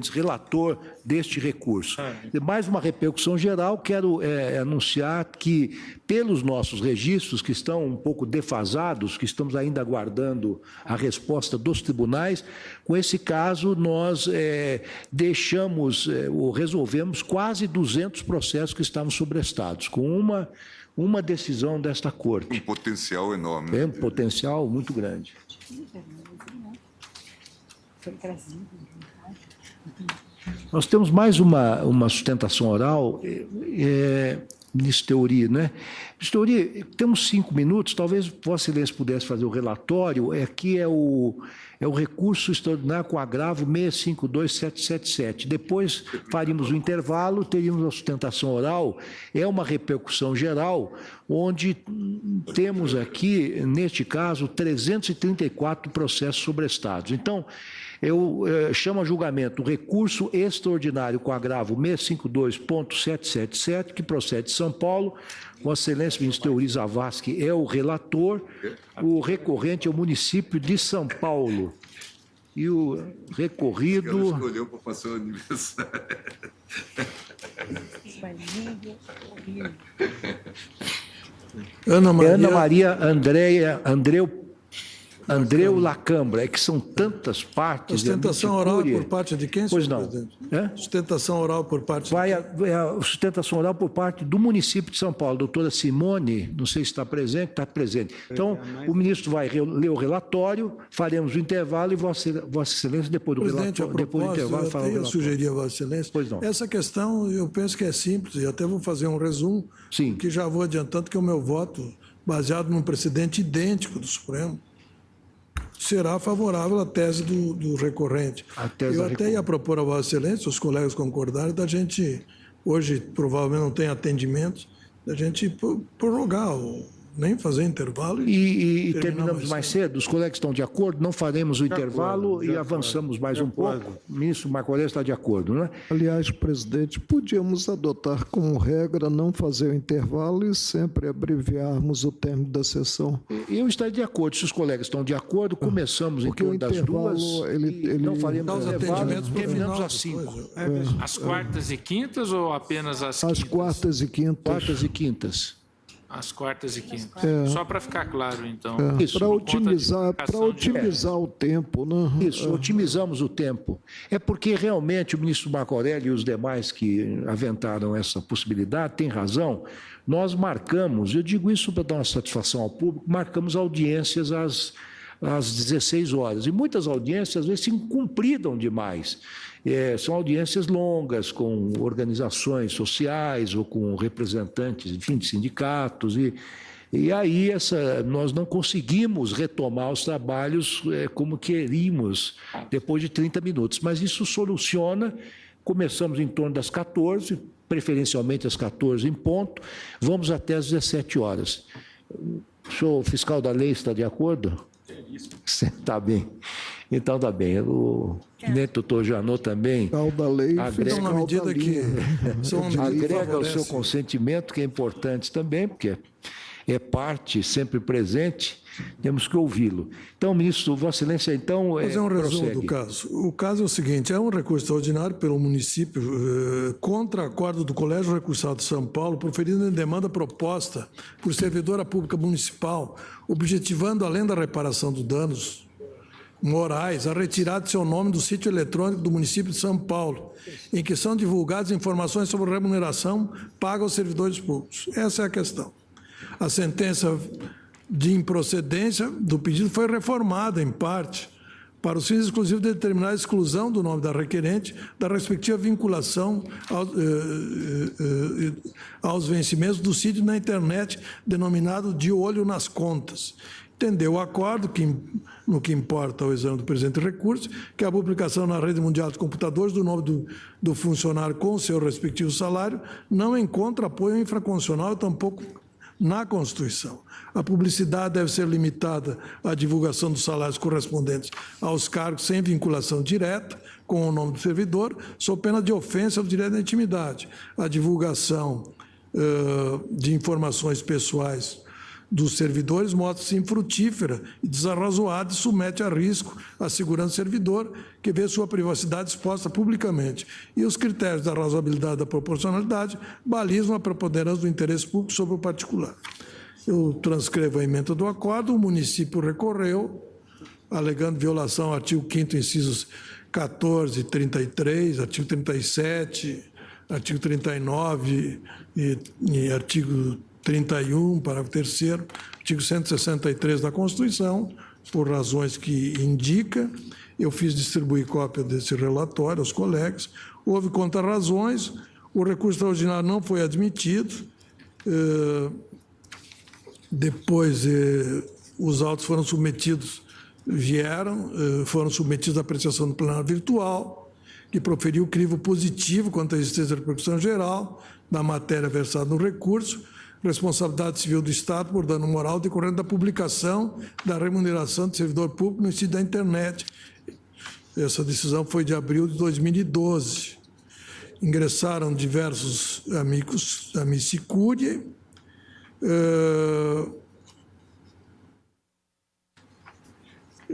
relator deste recurso. Mais uma repercussão geral, quero anunciar que, pelos nossos registros, que estão um pouco defasados, que estamos ainda aguardando a resposta dos tribunais, com esse caso nós ou resolvemos quase 200 processos que estavam sobrestados, com uma decisão desta Corte. Um potencial enorme. Né? É um potencial muito grande. Nós temos mais uma sustentação oral, ministro Teori, né? Ministro Teori, temos 5 minutos, talvez Vossa Excelência pudesse fazer o relatório, aqui é o recurso extraordinário com agravo 652777. Depois faríamos o intervalo, teríamos a sustentação oral, é uma repercussão geral, onde temos aqui, neste caso, 334 processos sobrestados. Então, eu chamo a julgamento o recurso extraordinário com agravo 652.777, que procede de São Paulo. Vossa Excelência, ministro Teori Zavascki, é o relator. O recorrente é o município de São Paulo. E o recorrido... Ela escolheu para passar o aniversário. Ana Maria Andreu Lacambra, é que são tantas partes... Sustentação oral por parte de quem, pois senhor não. presidente? É? Sustentação oral por parte de a sustentação oral por parte do município de São Paulo. A doutora Simone, não sei se está presente. Então, o ministro vai ler o relatório, faremos o intervalo e Vossa Excelência, depois do relatório, depois do intervalo, fará o relatório. Eu sugeri a Vossa Excelência. Pois não. Essa questão, eu penso que é simples, e até vou fazer um resumo, Sim. que já vou adiantando que o meu voto, baseado num precedente idêntico do Supremo, será favorável à tese do recorrente. Eu até ia propor a Vossa Excelência, os colegas concordarem, da gente, hoje provavelmente não tem atendimento, da gente prorrogar, nem fazer intervalo. E terminamos mais cedo? Os colegas estão de acordo? Não faremos o intervalo e avançamos mais um pouco? O ministro Marco Aurélio está de acordo, não é? Aliás, presidente, podíamos adotar como regra não fazer o intervalo e sempre abreviarmos o término da sessão. Eu estaria de acordo. Se os colegas estão de acordo, começamos em torno das 2h. Não faremos intervalo, terminamos às 5h. Às quartas e quintas ou apenas às quintas? Às quartas e quintas. Quartas e quintas. Às quartas e quintas. Só para ficar claro, então. Para otimizar o tempo, né? Isso, otimizamos o tempo. É porque realmente o ministro Marco Aurélio e os demais que aventaram essa possibilidade têm razão. Nós marcamos, eu digo isso para dar uma satisfação ao público, marcamos audiências às 16 horas. E muitas audiências, às vezes, se incumpriram demais. São audiências longas, com organizações sociais ou com representantes, enfim, de sindicatos. E aí nós não conseguimos retomar os trabalhos como queríamos, depois de 30 minutos. Mas isso soluciona. Começamos em torno das 14, preferencialmente às 14 em ponto, vamos até às 17 horas. O senhor fiscal da lei está de acordo? Está bem. Então, está bem. O doutor Janot também da lei, agrega, na medida que agrega o seu consentimento, que é importante também, porque é parte sempre presente, temos que ouvi-lo. Então, ministro, Vossa Excelência, então, fazer um resumo prossegue. do caso. O caso é o seguinte, é um recurso extraordinário pelo município contra acordo do Colégio Recursado de São Paulo, proferido em demanda proposta por servidora pública municipal, objetivando, além da reparação dos danos morais, a retirada de seu nome do sítio eletrônico do município de São Paulo, em que são divulgadas informações sobre remuneração paga aos servidores públicos. Essa é a questão. A sentença de improcedência do pedido foi reformada, em parte, para os fins exclusivos de determinar a exclusão do nome da requerente da respectiva vinculação aos vencimentos do sítio na internet denominado De Olho nas Contas. Entendeu o acordo, no que importa ao exame do presente recurso, que a publicação na rede mundial de computadores do nome do funcionário com o seu respectivo salário não encontra apoio infraconstitucional e tampouco na Constituição. A publicidade deve ser limitada à divulgação dos salários correspondentes aos cargos sem vinculação direta com o nome do servidor, sob pena de ofensa ao direito da intimidade. A divulgação de informações pessoais dos servidores mostra-se infrutífera e desarrazoada e submete a risco a segurança do servidor, que vê sua privacidade exposta publicamente. E os critérios da razoabilidade e da proporcionalidade balizam a preponderância do interesse público sobre o particular. Eu transcrevo a ementa do acordo, o município recorreu, alegando violação ao artigo 5º, incisos 14, 33, artigo 37, artigo 39 e artigo 31, parágrafo 3º, artigo 163 da Constituição, por razões que indica. Eu fiz distribuir cópia desse relatório aos colegas. Houve contra-razões, o recurso extraordinário não foi admitido. Depois, os autos foram submetidos, foram submetidos à apreciação do plenário virtual, que proferiu crivo positivo quanto à existência da repercussão geral da matéria versada no recurso, responsabilidade civil do Estado por dano moral decorrente da publicação da remuneração de servidor público no sítio da internet. Essa decisão foi de abril de 2012. Ingressaram diversos amici curiae.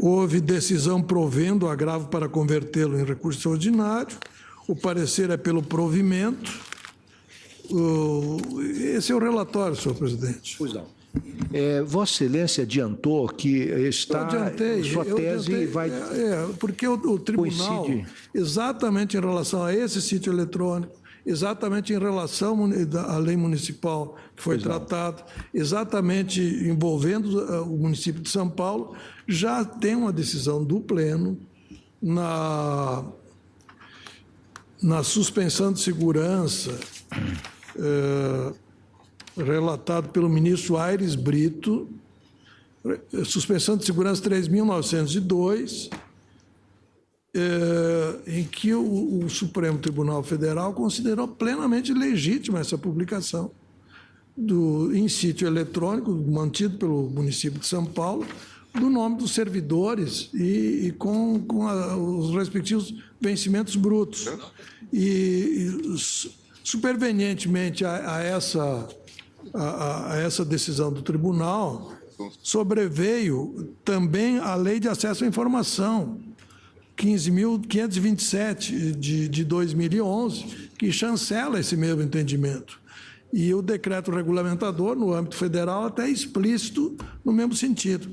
Houve decisão provendo o agravo para convertê-lo em recurso extraordinário. O parecer é pelo provimento. Esse é o relatório, senhor presidente. Pois não. Vossa Excelência adiantou que está... Sua tese vai... porque o tribunal, coincide. Exatamente em relação a esse sítio eletrônico, exatamente em relação à lei municipal que foi tratada, exatamente envolvendo o município de São Paulo, já tem uma decisão do Pleno na suspensão de segurança relatado pelo ministro Aires Brito, suspensão de segurança 3.902, em que o Supremo Tribunal Federal considerou plenamente legítima essa publicação em sítio eletrônico mantido pelo município de São Paulo, do nome dos servidores e com os respectivos vencimentos brutos. E supervenientemente a essa decisão do tribunal, sobreveio também a Lei de Acesso à Informação, 15.527 de 2011, que chancela esse mesmo entendimento. E o decreto regulamentador, no âmbito federal, até é explícito no mesmo sentido.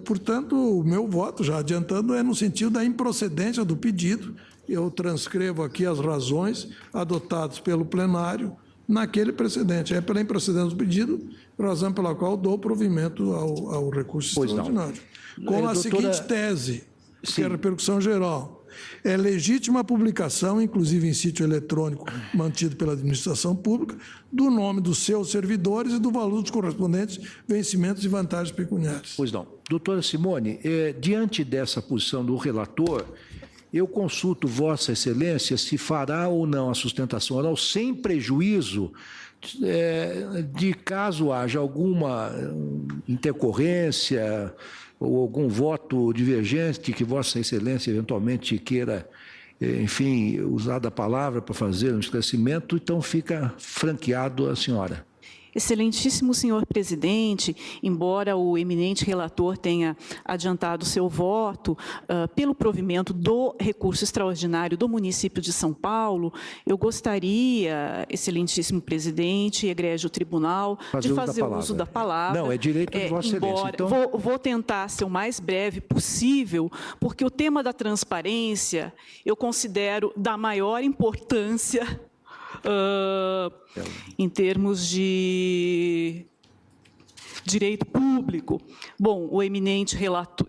Portanto, o meu voto, já adiantando, é no sentido da improcedência do pedido. Eu transcrevo aqui as razões adotadas pelo plenário naquele precedente. É pela improcedência do pedido, razão pela qual dou provimento ao recurso extraordinário. Com a seguinte tese, que é a repercussão geral. É legítima a publicação, inclusive em sítio eletrônico mantido pela administração pública, do nome dos seus servidores e do valor dos correspondentes vencimentos e vantagens pecuniárias. Pois não. Doutora Simone, diante dessa posição do relator, eu consulto Vossa Excelência se fará ou não a sustentação oral sem prejuízo de caso haja alguma intercorrência ou algum voto divergente que Vossa Excelência eventualmente queira, enfim, usar da palavra para fazer um esclarecimento, então fica franqueado a senhora. Excelentíssimo senhor presidente, embora o eminente relator tenha adiantado seu voto pelo provimento do recurso extraordinário do município de São Paulo, eu gostaria, excelentíssimo presidente, egrégio tribunal, de fazer uso da palavra. Não, é direito de Vossa Excelência. Então... Vou tentar ser o mais breve possível, porque o tema da transparência eu considero da maior importância em termos de direito público. Bom, o eminente relator,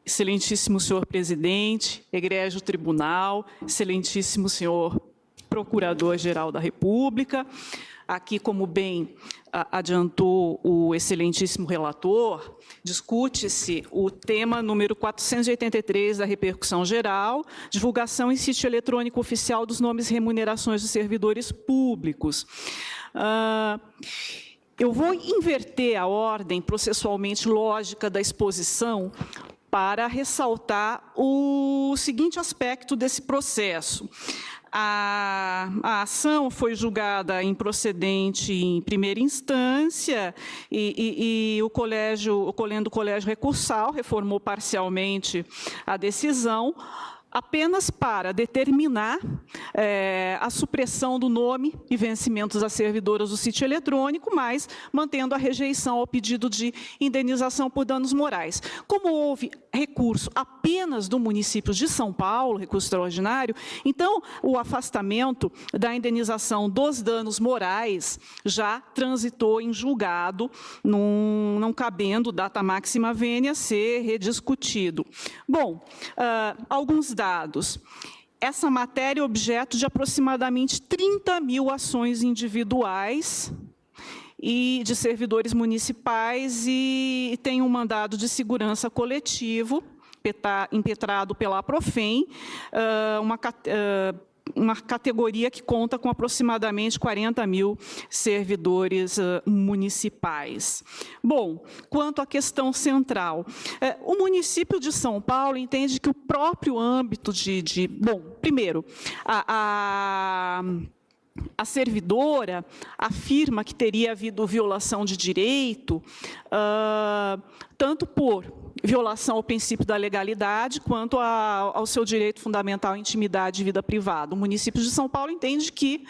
excelentíssimo senhor presidente, egrégio tribunal, excelentíssimo senhor procurador-geral da República, aqui, como bem adiantou o excelentíssimo relator, discute-se o tema número 483 da repercussão geral, divulgação em sítio eletrônico oficial dos nomes e remunerações dos servidores públicos. Eu vou inverter a ordem processualmente lógica da exposição para ressaltar o seguinte aspecto desse processo. A ação foi julgada improcedente em primeira instância e o colégio recursal reformou parcialmente a decisão, apenas para determinar a supressão do nome e vencimentos das servidoras do sítio eletrônico, mas mantendo a rejeição ao pedido de indenização por danos morais. Como houve recurso apenas do município de São Paulo, recurso extraordinário, então o afastamento da indenização dos danos morais já transitou em julgado, não cabendo data máxima vênia ser rediscutido. Bom, alguns dados. Essa matéria é objeto de aproximadamente 30 mil ações individuais e de servidores municipais e tem um mandado de segurança coletivo impetrado pela APROFEM, uma categoria que conta com aproximadamente 40 mil servidores municipais. Bom, quanto à questão central, o município de São Paulo entende que o próprio âmbito bom, primeiro, a servidora afirma que teria havido violação de direito, tanto por violação ao princípio da legalidade, quanto ao seu direito fundamental à intimidade e vida privada. O município de São Paulo entende que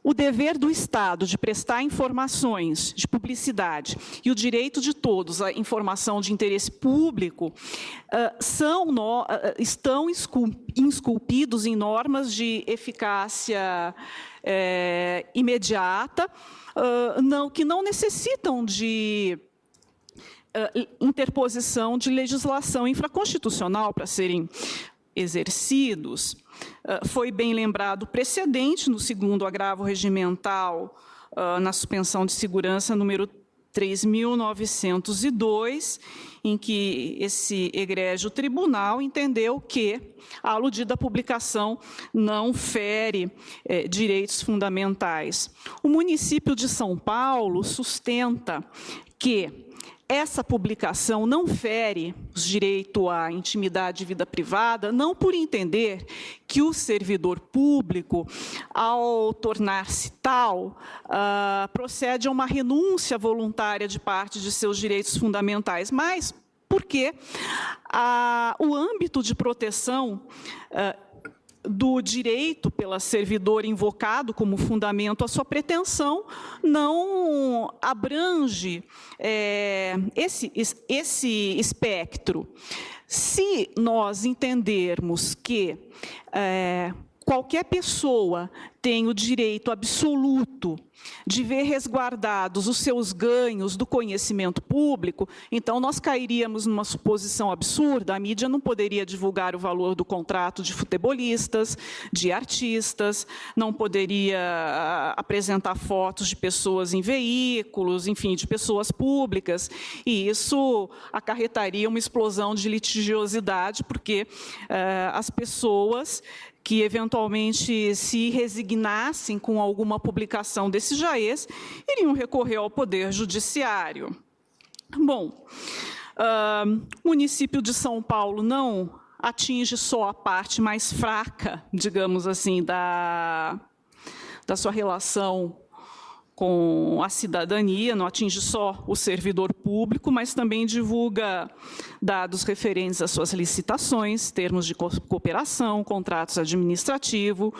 o dever do Estado de prestar informações de publicidade e o direito de todos à informação de interesse público estão esculpidos em normas de eficácia imediata, que não necessitam de interposição de legislação infraconstitucional para serem exercidos. Foi bem lembrado o precedente no 2º agravo regimental, na suspensão de segurança número 3.902, em que esse egrégio tribunal entendeu que a aludida publicação não fere direitos fundamentais. O município de São Paulo sustenta que essa publicação não fere os direitos à intimidade e vida privada, não por entender que o servidor público, ao tornar-se tal, procede a uma renúncia voluntária de parte de seus direitos fundamentais, mas porque o âmbito de proteção do direito pela servidora invocado como fundamento à sua pretensão não abrange esse espectro. Se nós entendermos que qualquer pessoa tem o direito absoluto de ver resguardados os seus ganhos do conhecimento público, então nós cairíamos numa suposição absurda: a mídia não poderia divulgar o valor do contrato de futebolistas, de artistas, não poderia apresentar fotos de pessoas em veículos, enfim, de pessoas públicas, e isso acarretaria uma explosão de litigiosidade, porque as pessoas que eventualmente se resignassem com alguma publicação desse jaez, iriam recorrer ao Poder Judiciário. Bom, o município de São Paulo não atinge só a parte mais fraca, digamos assim, da sua relação com a cidadania, não atinge só o servidor público, mas também divulga dados referentes às suas licitações, termos de cooperação, contratos administrativos,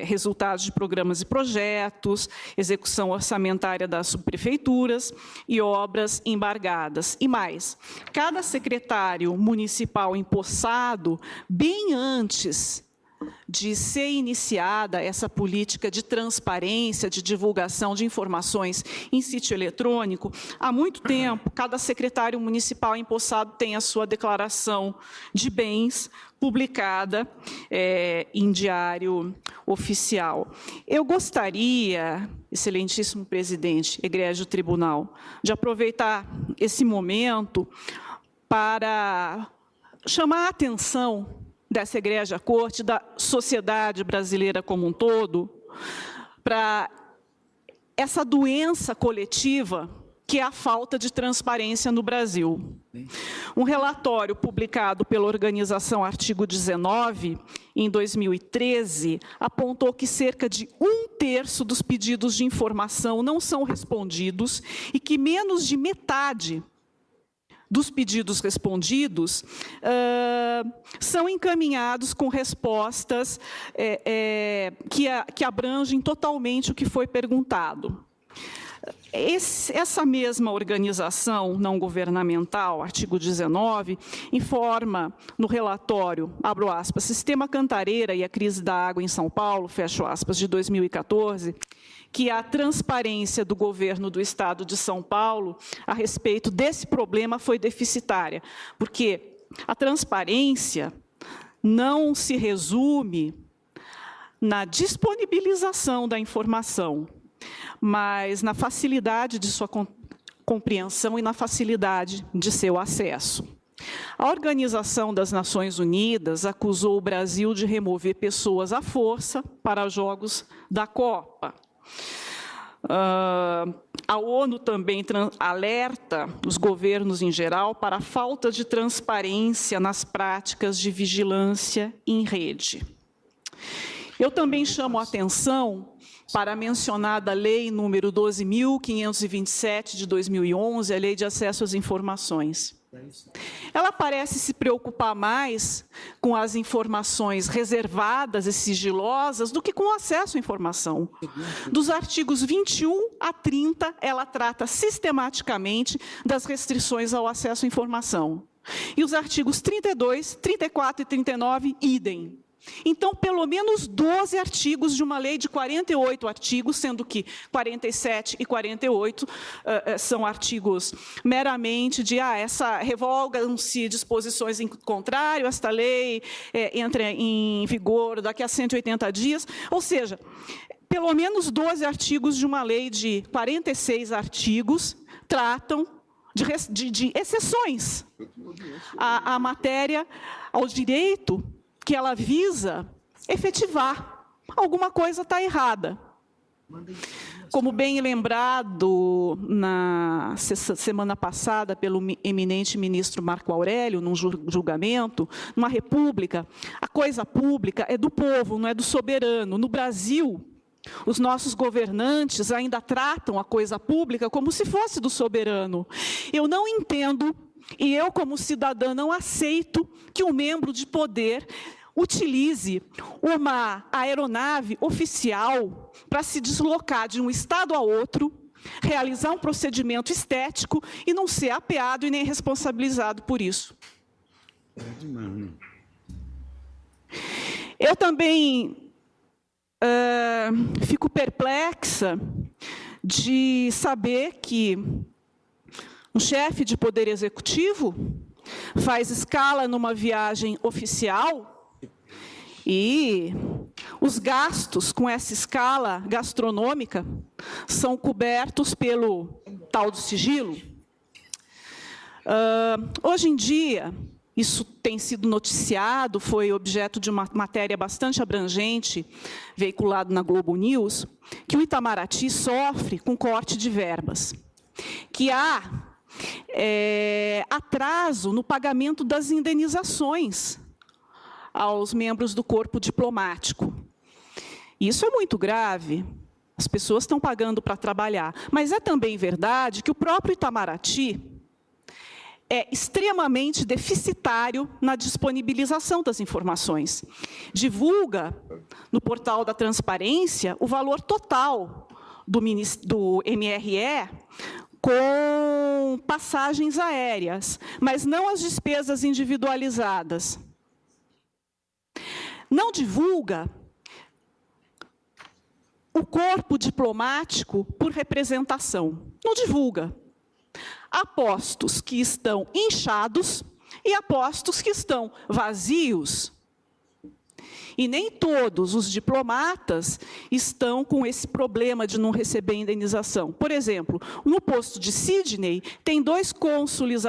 resultados de programas e projetos, execução orçamentária das subprefeituras e obras embargadas. E mais, cada secretário municipal empossado, bem antes de ser iniciada essa política de transparência, de divulgação de informações em sítio eletrônico, há muito tempo, cada secretário municipal empossado tem a sua declaração de bens publicada em diário oficial. Eu gostaria, excelentíssimo presidente, egrégio tribunal, de aproveitar esse momento para chamar a atenção dessa egrégia corte, da sociedade brasileira como um todo, para essa doença coletiva que é a falta de transparência no Brasil. Um relatório publicado pela organização Artigo 19 em 2013, apontou que cerca de 1/3 dos pedidos de informação não são respondidos e que menos de metade dos pedidos respondidos são encaminhados com respostas que abrangem totalmente o que foi perguntado. Essa mesma organização não governamental, artigo 19, informa no relatório, abro aspas, Sistema Cantareira e a crise da água em São Paulo, fecho aspas, de 2014, que a transparência do governo do Estado de São Paulo a respeito desse problema foi deficitária, porque a transparência não se resume na disponibilização da informação, mas na facilidade de sua compreensão e na facilidade de seu acesso. A Organização das Nações Unidas acusou o Brasil de remover pessoas à força para os Jogos da Copa. A ONU também alerta os governos em geral para a falta de transparência nas práticas de vigilância em rede. Eu também chamo a atenção para a mencionada Lei número 12.527 de 2011, a Lei de Acesso às Informações. Ela parece se preocupar mais com as informações reservadas e sigilosas do que com o acesso à informação. Dos artigos 21 a 30, ela trata sistematicamente das restrições ao acesso à informação. E os artigos 32, 34 e 39, idem. Então, pelo menos 12 artigos de uma lei de 48 artigos, sendo que 47 e 48 são artigos meramente de revogam-se disposições em contrário, esta lei entra em vigor daqui a 180 dias, ou seja, pelo menos 12 artigos de uma lei de 46 artigos tratam de exceções à matéria, ao direito que ela visa efetivar. Alguma coisa está errada. Como bem lembrado na semana passada pelo eminente ministro Marco Aurélio, num julgamento, numa república, a coisa pública é do povo, não é do soberano. No Brasil, os nossos governantes ainda tratam a coisa pública como se fosse do soberano. Eu não entendo, e eu, como cidadã, não aceito que um membro de poder utilize uma aeronave oficial para se deslocar de um estado a outro, realizar um procedimento estético e não ser apeado e nem responsabilizado por isso. Eu também fico perplexa de saber que um chefe de poder executivo faz escala numa viagem oficial e os gastos com essa escala gastronômica são cobertos pelo tal do sigilo. Hoje em dia, isso tem sido noticiado, foi objeto de uma matéria bastante abrangente, veiculada na Globo News, que o Itamaraty sofre com corte de verbas, que há atraso no pagamento das indenizações aos membros do corpo diplomático. Isso é muito grave. As pessoas estão pagando para trabalhar. Mas é também verdade que o próprio Itamaraty é extremamente deficitário na disponibilização das informações. Divulga, no portal da transparência, o valor total do MRE com passagens aéreas, mas não as despesas individualizadas. Não divulga o corpo diplomático por representação. Não divulga. Há postos que estão inchados e há postos que estão vazios. E nem todos os diplomatas estão com esse problema de não receber indenização. Por exemplo, no posto de Sydney, tem 2 cônsules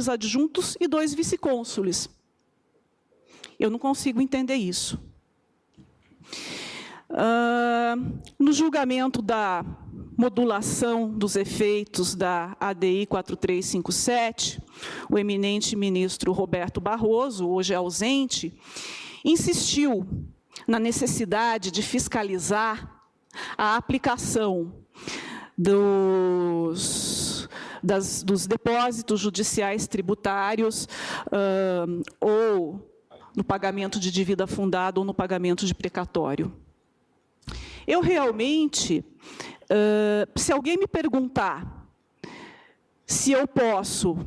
adjuntos e 2 vice-cônsules. Eu não consigo entender isso. No julgamento da modulação dos efeitos da ADI 4357, o eminente ministro Roberto Barroso, hoje ausente, insistiu na necessidade de fiscalizar a aplicação dos depósitos judiciais tributários ou no pagamento de dívida fundada ou no pagamento de precatório. Eu realmente, se alguém me perguntar se eu posso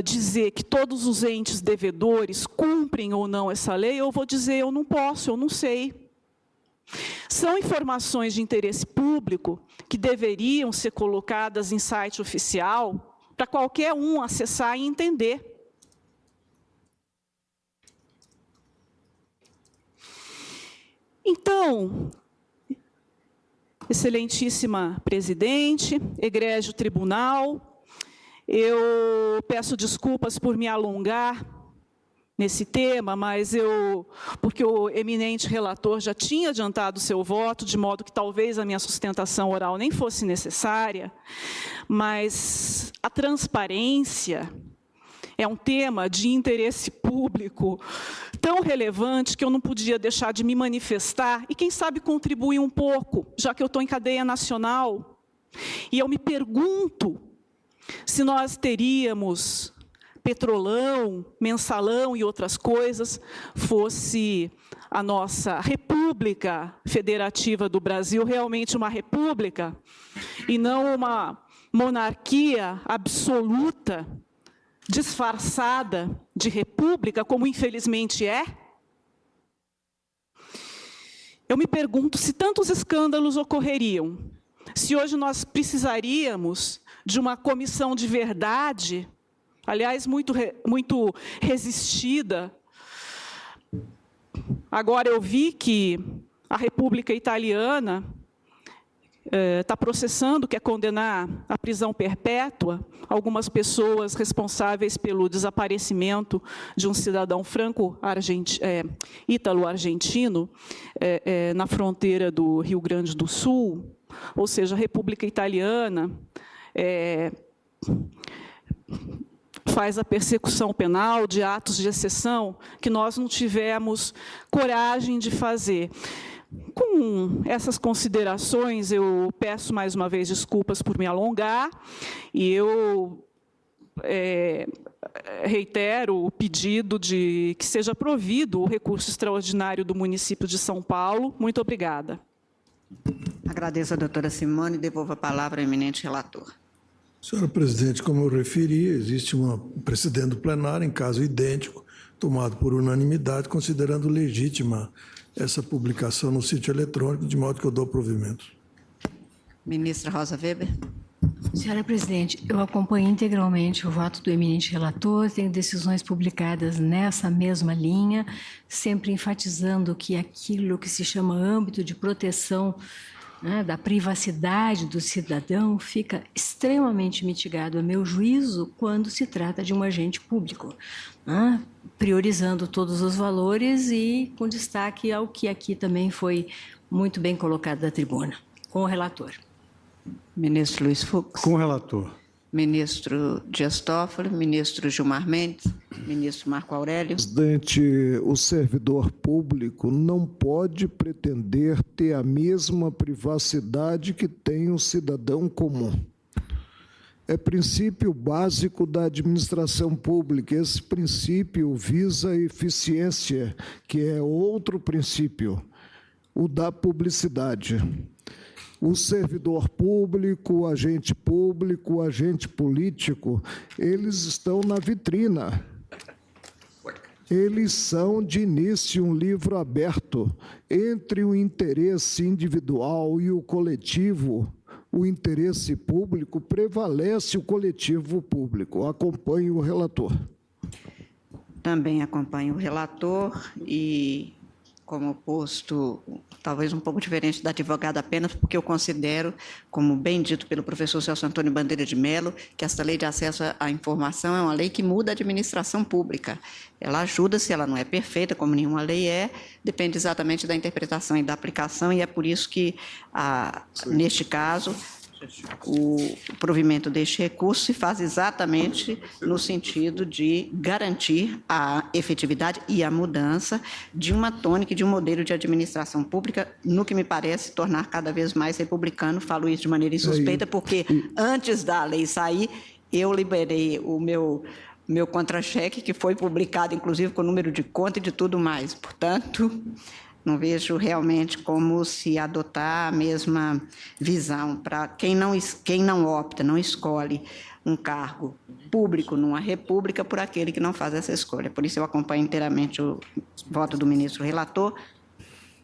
dizer que todos os entes devedores cumprem ou não essa lei, eu vou dizer, eu não posso, eu não sei. São informações de interesse público que deveriam ser colocadas em site oficial para qualquer um acessar e entender. Então, excelentíssima presidente, egrégio tribunal, eu peço desculpas por me alongar nesse tema, mas porque o eminente relator já tinha adiantado o seu voto, de modo que talvez a minha sustentação oral nem fosse necessária, mas a transparência é um tema de interesse público tão relevante que eu não podia deixar de me manifestar e, quem sabe, contribuir um pouco, já que eu estou em cadeia nacional. E eu me pergunto se nós teríamos Petrolão, Mensalão e outras coisas, fosse a nossa República Federativa do Brasil realmente uma república e não uma monarquia absoluta, disfarçada de república, como infelizmente é? Eu me pergunto se tantos escândalos ocorreriam, se hoje nós precisaríamos de uma comissão de verdade, aliás, muito resistida. Agora eu vi que a República Italiana está processando, quer condenar à prisão perpétua algumas pessoas responsáveis pelo desaparecimento de um cidadão ítalo-argentino na fronteira do Rio Grande do Sul. Ou seja, a República Italiana faz a persecução penal de atos de exceção que nós não tivemos coragem de fazer. Com essas considerações, eu peço mais uma vez desculpas por me alongar, e eu reitero o pedido de que seja provido o recurso extraordinário do município de São Paulo. Muito obrigada. Agradeço a doutora Simone e devolvo a palavra ao eminente relator. Senhora presidente, como eu referi, existe um precedente do plenário, em caso idêntico, tomado por unanimidade, considerando legítima essa publicação no sítio eletrônico, de modo que eu dou provimento. Ministra Rosa Weber. Senhora presidente, eu acompanho integralmente o voto do eminente relator, tenho decisões publicadas nessa mesma linha, sempre enfatizando que aquilo que se chama âmbito de proteção, né, da privacidade do cidadão fica extremamente mitigado, a meu juízo, quando se trata de um agente público, né, priorizando todos os valores e com destaque ao que aqui também foi muito bem colocado da tribuna. Com o relator. Ministro Luiz Fux. Com o relator. Ministro Dias Toffoli, ministro Gilmar Mendes, ministro Marco Aurélio. Presidente, o servidor público não pode pretender ter a mesma privacidade que tem o cidadão comum. É princípio básico da administração pública. Esse princípio visa a eficiência, que é outro princípio, o da publicidade. O servidor público, o agente político, eles estão na vitrina. Eles são, de início, um livro aberto entre o interesse individual e o coletivo. O interesse público prevalece o coletivo público. Acompanho o relator. Também acompanho o relator e, como posto, talvez um pouco diferente da advogada apenas, porque eu considero, como bem dito pelo professor Celso Antônio Bandeira de Mello, que esta lei de acesso à informação é uma lei que muda a administração pública. Ela ajuda, se ela não é perfeita, como nenhuma lei é, depende exatamente da interpretação e da aplicação, e é por isso que, neste caso, o provimento deste recurso se faz exatamente no sentido de garantir a efetividade e a mudança de uma tônica e de um modelo de administração pública, no que me parece tornar cada vez mais republicano. Falo isso de maneira insuspeita, porque antes da lei sair, eu liberei o meu contra-cheque, que foi publicado, inclusive, com o número de conta e de tudo mais. Portanto, não vejo realmente como se adotar a mesma visão para quem não opta, não escolhe um cargo público numa república por aquele que não faz essa escolha. Por isso, eu acompanho inteiramente o voto do ministro relator.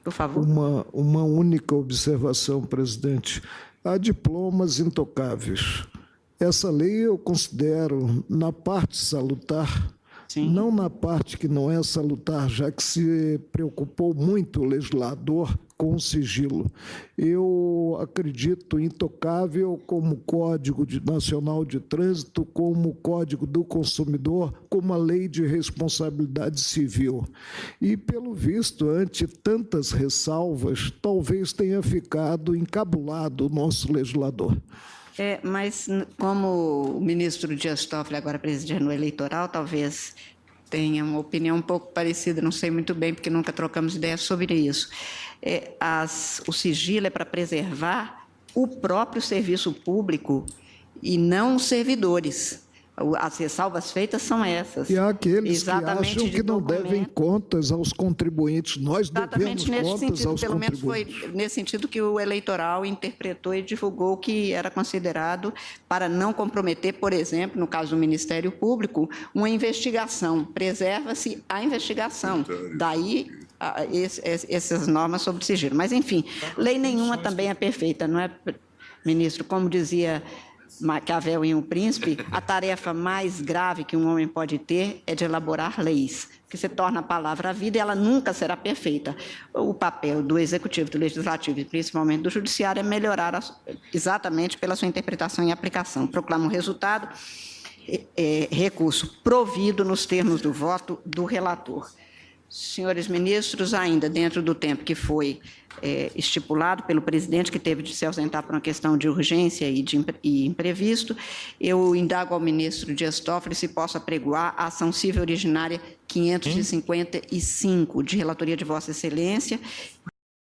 Por favor. Uma única observação, presidente. Há diplomas intocáveis. Essa lei eu considero, na parte salutar, sim, não na parte que não é salutar, já que se preocupou muito o legislador com o sigilo. Eu acredito intocável como Código Nacional de Trânsito, como Código do Consumidor, como a Lei de Responsabilidade Civil. E, pelo visto, ante tantas ressalvas, talvez tenha ficado encabulado o nosso legislador. Mas, como o ministro Dias Toffoli, agora presidente no eleitoral, talvez tenha uma opinião um pouco parecida, não sei muito bem, porque nunca trocamos ideias sobre isso. O sigilo é para preservar o próprio serviço público e não os servidores. As ressalvas feitas são essas. E há aqueles que acham que não devem contas aos contribuintes. Nós devemos contas aos contribuintes. Pelo menos foi nesse sentido que o eleitoral interpretou e divulgou que era considerado para não comprometer, por exemplo, no caso do Ministério Público, uma investigação. Preserva-se a investigação. Daí essas normas sobre sigilo. Mas, enfim, lei nenhuma também é perfeita, não é, ministro? Como dizia Maquiavel em O Príncipe, a tarefa mais grave que um homem pode ter é de elaborar leis, que se torna a palavra a vida e ela nunca será perfeita. O papel do Executivo, do Legislativo e principalmente do Judiciário é melhorar exatamente pela sua interpretação e aplicação. Proclamo o resultado, recurso provido nos termos do voto do relator. Senhores ministros, ainda dentro do tempo que foi estipulado pelo presidente, que teve de se ausentar por uma questão de urgência e imprevisto, eu indago ao ministro Dias Toffoli se possa apregoar a ação civil originária 555, de relatoria de Vossa Excelência,